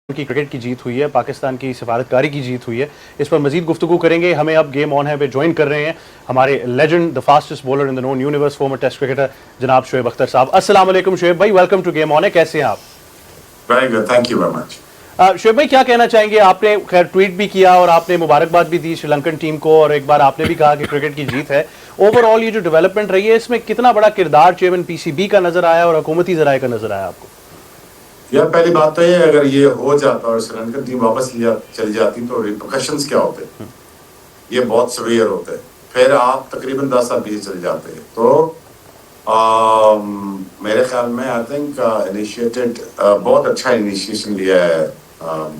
की क्रिकेट की जीत हुई है, पाकिस्तान की सिफारतकारी की जीत हुई है। इस पर मजीद गुफ्तगू करेंगे। हमें अब गेम ऑन है पे ज्वाइन कर रहे हैं हमारे legend, the fastest bowler in the known universe, former test cricketer जनाब शोएब अख्तर साहब। अस्सलाम वालेकुम शोएब भाई, वेलकम टू गेम ऑन है, कैसे हैं आप? Very good, thank you very much. Shoaib भाई, क्या कहना चाहेंगे? आपने खैर ट्वीट भी किया और आपने मुबारकबाद भी दी श्रीलंकन टीम को, और एक बार आपने भी कहा कि क्रिकेट की जीत है। ओवरऑल ये जो डेवलपमेंट रही है, इसमें कितना बड़ा किरदार चेयरमैन पीसीबी का नजर आया और हुकूमती जराये का नजर आया आपको? यार पहली बात तो ये, अगर ये हो जाता और श्रीलंकन टीम वापस चली जाती तो रिपरकशंस क्या होते? ये बहुत सीवियर होते। फिर आप तकरीबन 10 साल पीछे चले जाते हैं। तो मेरे ख्याल में आई थिंक इनिशिएटेड बहुत अच्छा इनिशिएशन लिया है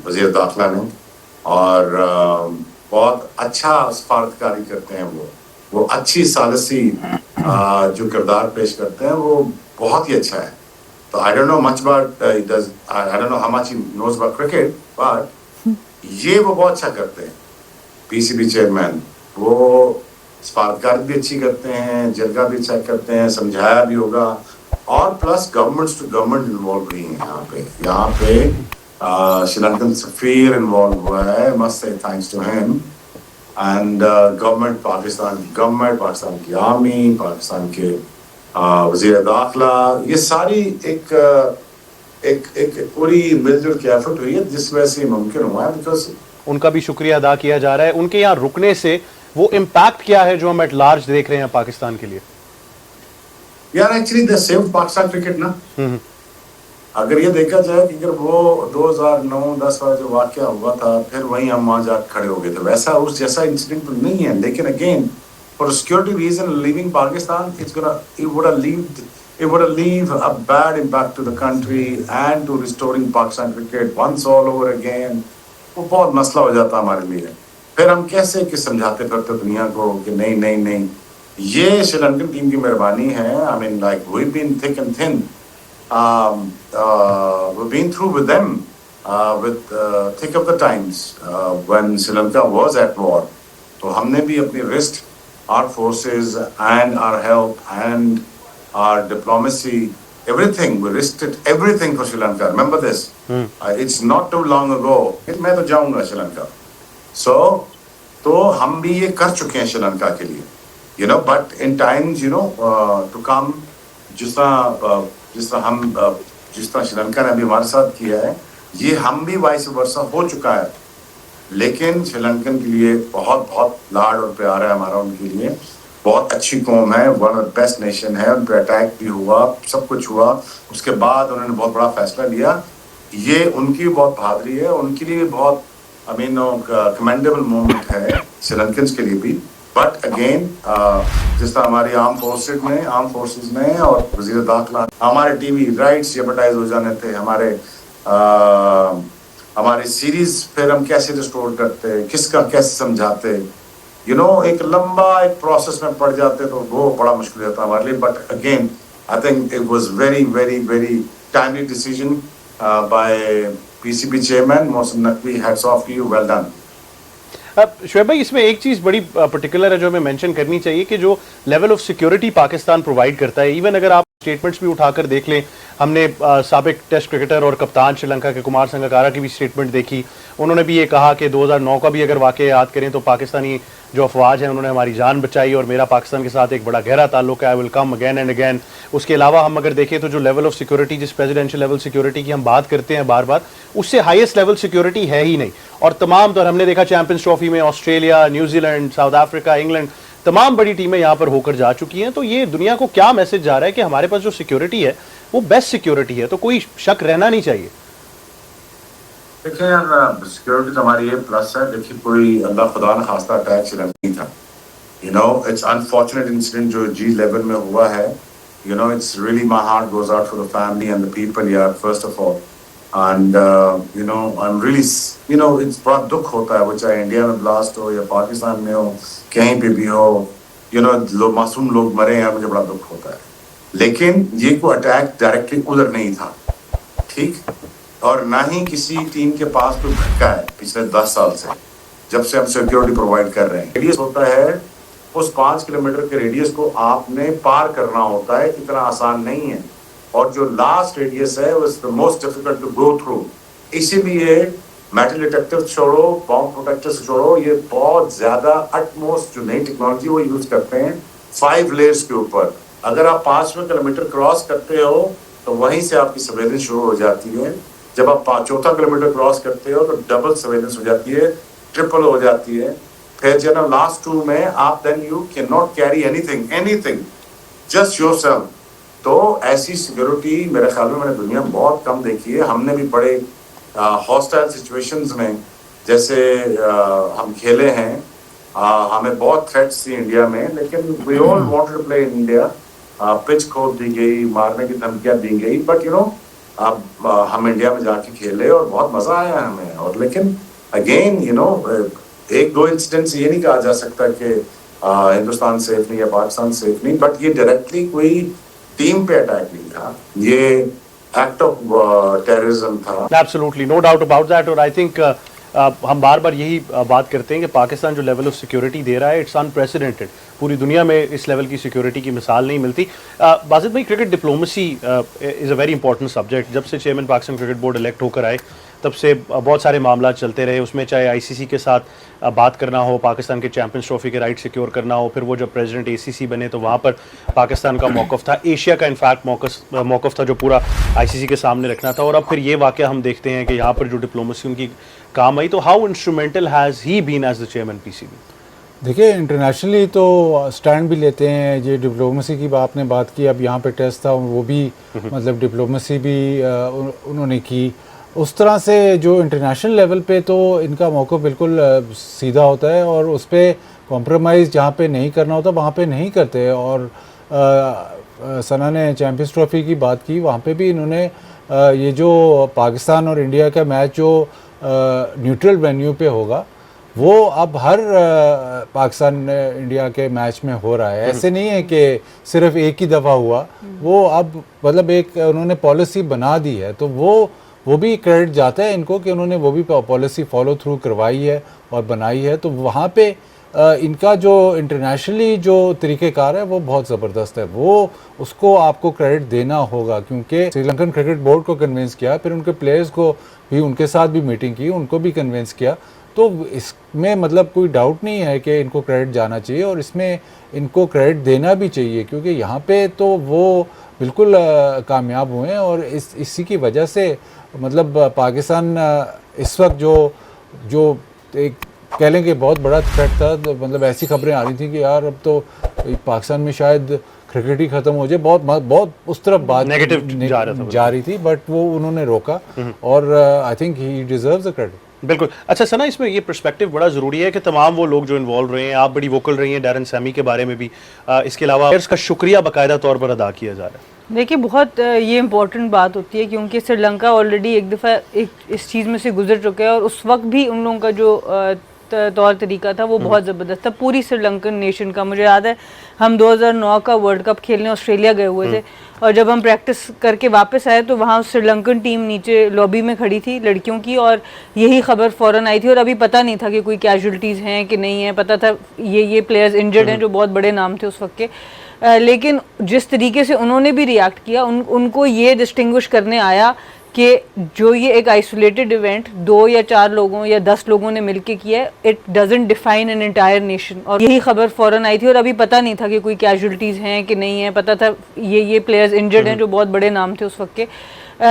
वज़ीर दाखिला ने, और बहुत अच्छा सफारतकारी करते हैं। वो अच्छी सालसी जो किरदार पेश करते हैं वो बहुत ही अच्छा है। So I don't know much about I don't know how much he knows about cricket, but ये वो बहुत अच्छा करते हैं। पीसीबी चेयरमैन वो सफारतकार भी अच्छी करते हैं, जरगा भी अच्छा करते हैं, समझाया भी होगा, और plus governments to government involve हुई हैं यहाँ पे श्रीलंकन सफीर इन्वॉल्व हुआ है, must say thanks to him. And government, Pakistan की गवर्नमेंट, पाकिस्तान की आर्मी, पाकिस्तान के वज़ीर दाखिला, ये सारी एक एक एक पूरी मिलजुल के एफर्ट हुई है जिस वजह से मुमकिन हुआ है। बिकॉज उनका भी शुक्रिया अदा किया जा रहा है। उनके यहाँ रुकने से वो इम्पैक्ट क्या है जो हम एट लार्ज देख रहे हैं पाकिस्तान के लिए? यार actually the save Pakistan cricket ना। अगर ये देखा जाए कि अगर वो 2009-10 वाला जो वाकया हुआ था, फिर वहीं हम वहां जाकर खड़े हो गए थे, वैसा उस जैसा इंसिडेंट तो नहीं है। लेकिन again for security reason, leaving Pakistan, it would have leave a bad impact to the country and to restoring Pakistan cricket once all over again. वो बहुत मसला हो जाता हमारे लिए। फिर हम कैसे कि समझाते फिरते दुनिया को कि नहीं नहीं नहीं, ये श्रीलंकन टीम की मेहरबानी है। I mean, like we've been thick and thin, we've been through with them, with thick of the times when Sri Lanka was at war. तो हमने भी अपनी wrist, our forces and our help and our diplomacy, everything, we risked everything for Sri Lanka. Remember this. It's not too long ago. मैं तो जाऊंगा Sri Lanka. So, तो हम भी ये कर चुके हैं श्रीलंका के लिए, you know. But in times, you know, to come, जिस तरह श्रीलंका ने अभी हमारे साथ किया है, ये हम भी वाइस वर्सा हो चुका है। लेकिन श्रीलंकन के लिए बहुत बहुत लाड और प्यार है हमारा उनके लिए। बहुत अच्छी कौम है, one of the best nation है। उन पर अटैक भी हुआ, सब कुछ हुआ, उसके बाद उन्होंने बहुत बड़ा फैसला लिया। ये उनकी भी बहुत बहादुरी है, उनके लिए भी बहुत कमेंडेबल मोमेंट है श्रीलंकन्स के लिए भी। बट अगेन जिस तरह हमारी आर्म फोर्सेज ने और वज़ीर दाखिला, हमारे टीवी राइट्स जेपरडाइज हो जाने थे, हमारे सीरीज फिर हम कैसे रिस्टोर करते, किसका कैसे समझाते, यू नो, एक लंबा एक प्रोसेस में पड़ जाते तो वो बड़ा मुश्किल होता हमारे लिए। But again I think it was very very very timely decision by PCB chairman Mohsin Naqvi. Hats off to you, well done. Shoaib भाई, इसमें एक चीज बड़ी पर्टिकुलर है जो हमें मेंशन करनी चाहिए कि जो level of security Pakistan provide करता है, इवन अगर आप स्टेटमेंट्स भी उठाकर देख लें, हमने साबिक टेस्ट क्रिकेटर और कप्तान श्रीलंका के कुमार संगकारा की भी स्टेटमेंट देखी। उन्होंने भी ये कहा कि 2009 का भी अगर वाकया याद करें तो पाकिस्तानी जो अफवाज हैं उन्होंने हमारी जान बचाई और मेरा पाकिस्तान के साथ एक बड़ा गहरा ताल्लुक है, I will come again and again. उसके अलावा हम अगर देखें तो जो लेवल ऑफ सिक्योरिटी, जिस प्रेसिडेंशियल लेवल सिक्योरिटी की हम बात करते हैं बार बार, उससे हाईएस्ट लेवल सिक्योरिटी है ही नहीं। और तमाम तो हमने देखा चैंपियंस ट्रॉफी में Australia, New Zealand, south Africa, England, तमाम बड़ी टीमें यहाँ पर होकर जा चुकी हैं। तो ये दुनिया को क्या मैसेज जा रहा है कि हमारे पास जो सिक्योरिटी है वो बेस्ट सिक्योरिटी है, तो कोई शक रहना नहीं चाहिए। देखिए यार, सिक्योरिटी तो हमारी ये प्लस है। देखिए, कोई अल्लाह खुदा न खास्ता अटैक श्रीलंका नहीं था। You know, it's unfortunate incident जो G11 में हुआ है। You know, it's really my heart goes out for the family and the people यार, first of all. And you know, I am really, you know, it's बड़ा दुख होता है, वो चाहे इंडिया में ब्लास्ट हो या पाकिस्तान में हो, कहीं पे भी हो, यू नो, मासूम लोग मरे हैं, मुझे बड़ा दुख होता है। लेकिन ये कोई अटैक डायरेक्टली उधर नहीं था, ठीक, और ना ही किसी टीम के पास कोई भटका है पिछले 10 साल से, जब से हम सिक्योरिटी प्रोवाइड कर रहे हैं। रेडियस होता है, उस 5 किलोमीटर के रेडियस को आपने पार करना होता है, इतना आसान नहीं है। और जो लास्ट रेडियस है वो is the most difficult to go through. इसीलिए मेटल डिटेक्टर छोड़ो, बॉम्ब प्रोटेक्टर्स छोड़ो, ये बहुत ज्यादा अटमोस्ट जो नई टेक्नोलॉजी वो यूज करते हैं 5 लेयर्स के ऊपर। अगर आप 5वें किलोमीटर क्रॉस करते हो तो वहीं से आपकी सर्वेलेंस शुरू हो जाती है। जब आप 4था किलोमीटर क्रॉस करते हो तो डबल सर्वेलेंस हो जाती है, ट्रिपल हो जाती है। फिर जब लास्ट 2 में आप then you can not carry anything just yourself. तो ऐसी सिक्योरिटी मेरे ख्याल में मैंने दुनिया में बहुत कम देखी है। हमने भी बड़े हॉस्टाइल सिचुएशंस में जैसे हम खेले हैं, हमें बहुत थ्रेट्स थी इंडिया में, लेकिन we all wanted to play in India. Pitch खोद दी गई, मारने की धमकियां दी गई, बट यू नो अब हम इंडिया में जाके खेले और बहुत मजा आया हमें। और लेकिन अगेन यू नो 1-2 इंसिडेंट से ये नहीं कहा जा सकता कि हिंदुस्तान सेफ नहीं या पाकिस्तान सेफ नहीं, बट ये डायरेक्टली कोई टीम पे अटैक नहीं था, ये एक्ट ऑफ टेररिज्म था। Absolutely, no doubt about that. और आई थिंक हम बार बार यही बात करते हैं कि पाकिस्तान जो लेवल ऑफ सिक्योरिटी दे रहा है इट्स अनप्रेसिडेंटेड। पूरी दुनिया में इस लेवल की सिक्योरिटी की मिसाल नहीं मिलती। बासित भाई, cricket diplomacy is a very important subject. जब से chairman Pakistan cricket board elect होकर आए तब से बहुत सारे मामला चलते रहे, उसमें चाहे आईसीसी के साथ बात करना हो, पाकिस्तान के चैंपियंस ट्रॉफी के राइट सिक्योर करना हो, फिर वो जब प्रेसिडेंट एसीसी बने तो वहाँ पर पाकिस्तान का मौक़िफ़ था, एशिया का इनफैक्ट मौक़िफ़ था जो पूरा आईसीसी के सामने रखना था। और अब फिर ये वाक़या हम देखते हैं कि यहाँ पर जो डिप्लोमेसी उनकी काम आई, तो how instrumental has he been as the chairman PCB? देखिए, इंटरनेशनली तो स्टैंड भी लेते हैं। ये डिप्लोमेसी की आपने बात की, अब यहाँ पे टेस्ट था वो भी मतलब डिप्लोमेसी भी उन्होंने की। उस तरह से जो इंटरनेशनल लेवल पे तो इनका मौक़िफ़ बिल्कुल सीधा होता है और उस पर कॉम्प्रोमाइज़ जहाँ पे नहीं करना होता वहाँ पे नहीं करते। और सना ने चैम्पियंस ट्रॉफी की बात की, वहाँ पे भी इन्होंने ये जो पाकिस्तान और इंडिया का मैच जो न्यूट्रल वेन्यू पे होगा वो अब हर पाकिस्तान इंडिया के मैच में हो रहा है। ऐसे नहीं है कि सिर्फ एक ही दफ़ा हुआ, वो अब मतलब एक उन्होंने पॉलिसी बना दी है। तो वो भी क्रेडिट जाता है इनको कि उन्होंने वो भी पॉलिसी फॉलो थ्रू करवाई है और बनाई है। तो वहाँ पे इनका जो इंटरनेशनली जो तरीक़ेकार है वो बहुत ज़बरदस्त है, वो उसको आपको क्रेडिट देना होगा। क्योंकि श्रीलंकन क्रिकेट बोर्ड को कन्विंस किया, फिर उनके प्लेयर्स को भी, उनके साथ भी मीटिंग की, उनको भी कन्विंस किया। तो इसमें मतलब कोई डाउट नहीं है कि इनको क्रेडिट जाना चाहिए और इसमें इनको क्रेडिट देना भी चाहिए, क्योंकि यहाँ पे तो वो बिल्कुल कामयाब हुए हैं। और इसी की वजह से मतलब पाकिस्तान इस वक्त जो एक कह लें कि बहुत बड़ा थ्रेट था, तो मतलब ऐसी खबरें आ रही थी कि यार अब तो पाकिस्तान में शायद क्रिकेट ही ख़त्म हो जाए, बहुत उस तरफ बात नेगेटिव जा रही थी, बट वो उन्होंने रोका और I think he deserves the credit. बिल्कुल। अच्छा सना, इसमें ये पर्सपेक्टिव बड़ा ज़रूरी है कि तमाम वो लोग जो इन्वॉल्व रहे हैं, आप बड़ी वोकल रही हैं डैरन सैमी के बारे में भी, इसके अलावा इसका शुक्रिया बाकायदा तौर पर अदा किया जा रहा है। देखिए, बहुत ये इम्पोर्टेंट बात होती है क्योंकि श्रीलंका ऑलरेडी एक दफ़ा इस चीज़ में से गुजर चुका है और उस वक्त भी उन लोगों का जो तौर तरीका था वो बहुत ज़बरदस्त था पूरी श्रीलंकन नेशन का। मुझे याद है हम 2009 का वर्ल्ड कप खेलने ऑस्ट्रेलिया गए हुए थे और जब हम प्रैक्टिस करके वापस आए तो वहाँ श्रीलंकन टीम नीचे लॉबी में खड़ी थी लड़कियों की, और यही खबर फ़ौरन आई थी और अभी पता नहीं था कि कोई कैजुअल्टीज़ हैं कि नहीं है। पता था ये प्लेयर्स इंजर्ड हैं जो बहुत बड़े नाम थे उस वक्त के, लेकिन जिस तरीके से उन्होंने भी रिएक्ट किया, उनको ये डिस्टिंग्विश करने आया कि जो ये एक आइसोलेटेड इवेंट 2 या 4 लोगों या 10 लोगों ने मिलके किया है, it doesn't define an entire nation. और यही खबर फ़ौरन आई थी और अभी पता नहीं था कि कोई कैजुअल्टीज़ हैं कि नहीं है। पता था ये प्लेयर्स इंजर्ड हैं जो बहुत बड़े नाम थे उस वक्त के,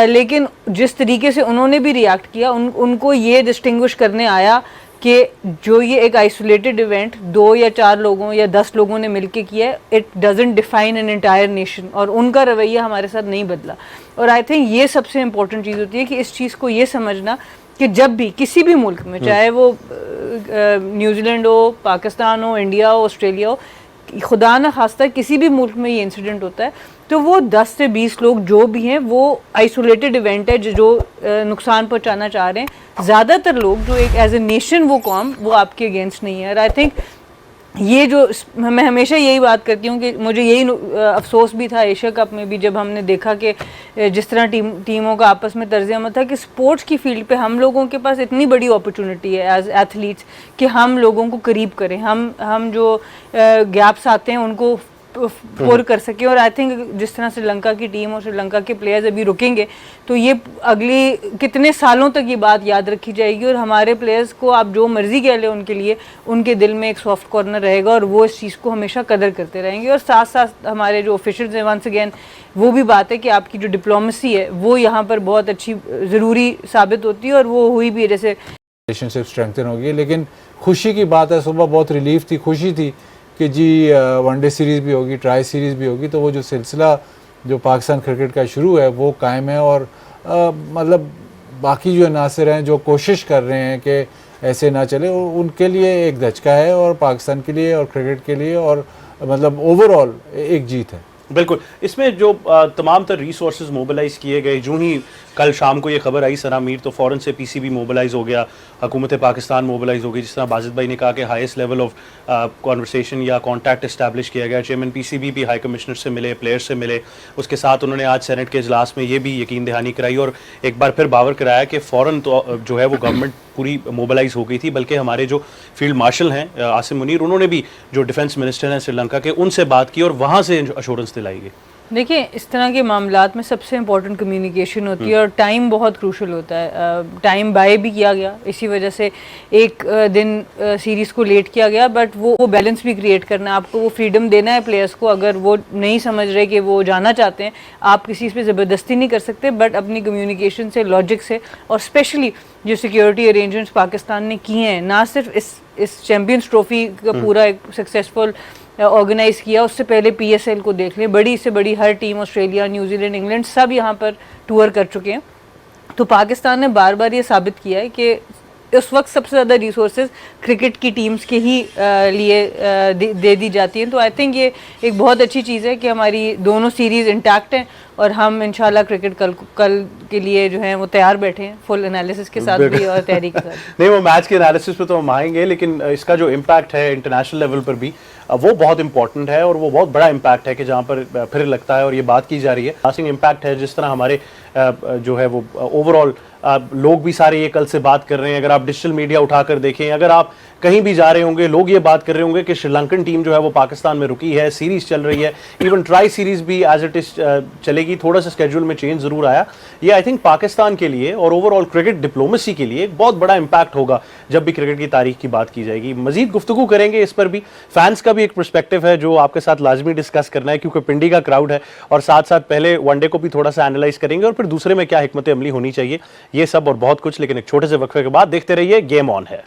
लेकिन जिस तरीके से उन्होंने भी रिएक्ट किया, उनको ये डिस्टिंग्विश करने आया कि जो ये एक आइसोलेटेड इवेंट 2 या 4 लोगों या 10 लोगों ने मिलके किया है, it doesn't define an entire nation. और उनका रवैया हमारे साथ नहीं बदला। और आई थिंक ये सबसे इम्पोर्टेंट चीज़ होती है कि इस चीज़ को ये समझना कि जब भी किसी भी मुल्क में, चाहे वो न्यूजीलैंड हो, पाकिस्तान हो, इंडिया हो, ऑस्ट्रेलिया हो, खुदा न खास्ता किसी भी मुल्क में ये इंसिडेंट होता है तो वो 10 से 20 लोग जो भी हैं वो आइसोलेटेड इवेंट है जो नुकसान पहुंचाना चाह रहे हैं। ज़्यादातर लोग जो एक एज ए नेशन वो कौम वो आपके अगेंस्ट नहीं है। और आई थिंक ये जो मैं हमेशा यही बात करती हूँ कि मुझे यही अफसोस भी था एशिया कप में भी, जब हमने देखा कि जिस तरह टीमों का आपस में तर्ज अमल था कि स्पोर्ट्स की फील्ड पे हम लोगों के पास इतनी बड़ी अपॉर्चुनिटी है एज एथलीट्स कि हम लोगों को करीब करें, हम जो गैप्स आते हैं उनको पुर कर सके। और आई थिंक जिस तरह श्रीलंका की टीम और श्रीलंका के प्लेयर्स अभी रुकेंगे तो ये अगली कितने सालों तक ये बात याद रखी जाएगी, और हमारे प्लेयर्स को आप जो मर्जी कह लें उनके लिए, उनके दिल में एक सॉफ्ट कॉर्नर रहेगा और वो इस चीज़ को हमेशा कदर करते रहेंगे। और साथ साथ हमारे जो ऑफिशियल्स हैं, वंस अगेन वो भी बात है कि आपकी जो डिप्लोमेसी है वो यहाँ पर बहुत अच्छी ज़रूरी साबित होती है, और वो हुई भी है। जैसे रिलेशनशिप स्ट्रेंथन होगी। लेकिन खुशी की बात है, सुबह बहुत रिलीफ थी, खुशी थी कि जी वनडे सीरीज़ भी होगी, ट्राई सीरीज़ भी होगी, तो वो जो सिलसिला जो पाकिस्तान क्रिकेट का शुरू है वो कायम है। और मतलब बाकी जो नासिर हैं जो कोशिश कर रहे हैं कि ऐसे ना चले, उनके लिए एक धचका है, और पाकिस्तान के लिए और क्रिकेट के लिए, और मतलब ओवरऑल एक जीत है। बिल्कुल। इसमें जो तमाम तर रिसोर्सेज मोबिलाइज किए गए, जो ही कल शाम को ये खबर आई सना मीर, तो फ़ौरन से पीसीबी मोबिलाइज हो गया, हुकूमत पाकिस्तान मोबिलाइज हो गई। जिस तरह बाजिद भाई ने कहा कि हाईएस्ट लेवल ऑफ कॉन्वर्सेशन या कॉन्टैक्ट इस्टेब्लिश किया गया। चेयरमैन पीसीबी भी हाई कमिश्नर से मिले, प्लेयर्स से मिले, उसके साथ उन्होंने आज सेनेट के इजलास में ये भी यकीन दहानी कराई और एक बार फिर बावर कराया कि फ़ौरन तो जो है वो गवर्नमेंट पूरी मोबिलाइज हो गई थी। बल्कि हमारे जो फील्ड मार्शल हैं आसिम मुनीर, उन्होंने भी जो डिफेंस मिनिस्टर हैं श्रीलंका के, उनसे बात की और वहाँ से अश्योरेंस दिलाई गई। देखिए, इस तरह के मामलात में सबसे इम्पोर्टेंट कम्युनिकेशन होती है, और टाइम बहुत क्रूशल होता है। टाइम बाय भी किया गया, इसी वजह से एक दिन सीरीज़ को लेट किया गया, बट वो बैलेंस भी क्रिएट करना है। आपको वो फ्रीडम देना है प्लेयर्स को। अगर वो नहीं समझ रहे कि वो जाना चाहते हैं, आप किसी पे ज़बरदस्ती नहीं कर सकते, बट अपनी कम्युनिकेशन से, लॉजिक से, और स्पेशली जो सिक्योरिटी अरेंजमेंट्स पाकिस्तान ने किए हैं, ना सिर्फ इस चैम्पियंस ट्रॉफी का पूरा एक सक्सेसफुल ऑर्गेनाइज किया, उससे पहले पीएसएल को देख लें, बड़ी से बड़ी हर टीम, ऑस्ट्रेलिया, न्यूजीलैंड, इंग्लैंड, सब यहाँ पर टूर कर चुके हैं। तो पाकिस्तान ने बार बार ये साबित किया है कि उस वक्त सबसे ज़्यादा रिसोर्सेज क्रिकेट की टीम्स के ही लिए दे दी जाती हैं। तो आई थिंक ये एक बहुत अच्छी चीज़ है कि हमारी दोनों सीरीज़ इंटैक्ट हैं, और हम इंशाल्लाह क्रिकेट कल के लिए जो है वो तैयार बैठे हैं, फुल एनालिसिस के साथ भी और तैयारी के साथ। नहीं, वो मैच के एनालिसिस पे तो हम आएंगे, लेकिन इसका जो इम्पैक्ट है इंटरनेशनल लेवल पर भी वो बहुत इंपॉर्टेंट है, और वो बहुत बड़ा इम्पैक्ट है कि जहाँ पर फिर लगता है और ये बात की जा रही है लास्टिंग इम्पैक्ट है। जिस तरह हमारे जो है वो ओवरऑल लोग भी सारे ये कल से बात कर रहे हैं। अगर आप डिजिटल मीडिया उठाकर देखें, अगर आप कहीं भी जा रहे होंगे, लोग ये बात कर रहे होंगे कि श्रीलंकन टीम जो है वो पाकिस्तान में रुकी है, सीरीज चल रही है, इवन ट्राई सीरीज भी एज इट इज चलेगी। थोड़ा सा स्केड्यूल में चेंज जरूर आया। ये आई थिंक पाकिस्तान के लिए और ओवरऑल क्रिकेट डिप्लोमेसी के लिए एक बहुत बड़ा इंपैक्ट होगा जब भी क्रिकेट की तारीख की बात की जाएगी। मजीद गुफ्तगू करेंगे इस पर भी। फैंस का भी एक पर्सपेक्टिव है जो आपके साथ लाजमी डिस्कस करना है, क्योंकि पिंडी का क्राउड है, और साथ साथ पहले वनडे को भी थोड़ा सा एनालाइज करेंगे और फिर दूसरे में क्या हिकमत अमली होनी चाहिए, ये सब और बहुत कुछ। लेकिन एक छोटे से वक्फे के बाद देखते रहिए गेम ऑन है।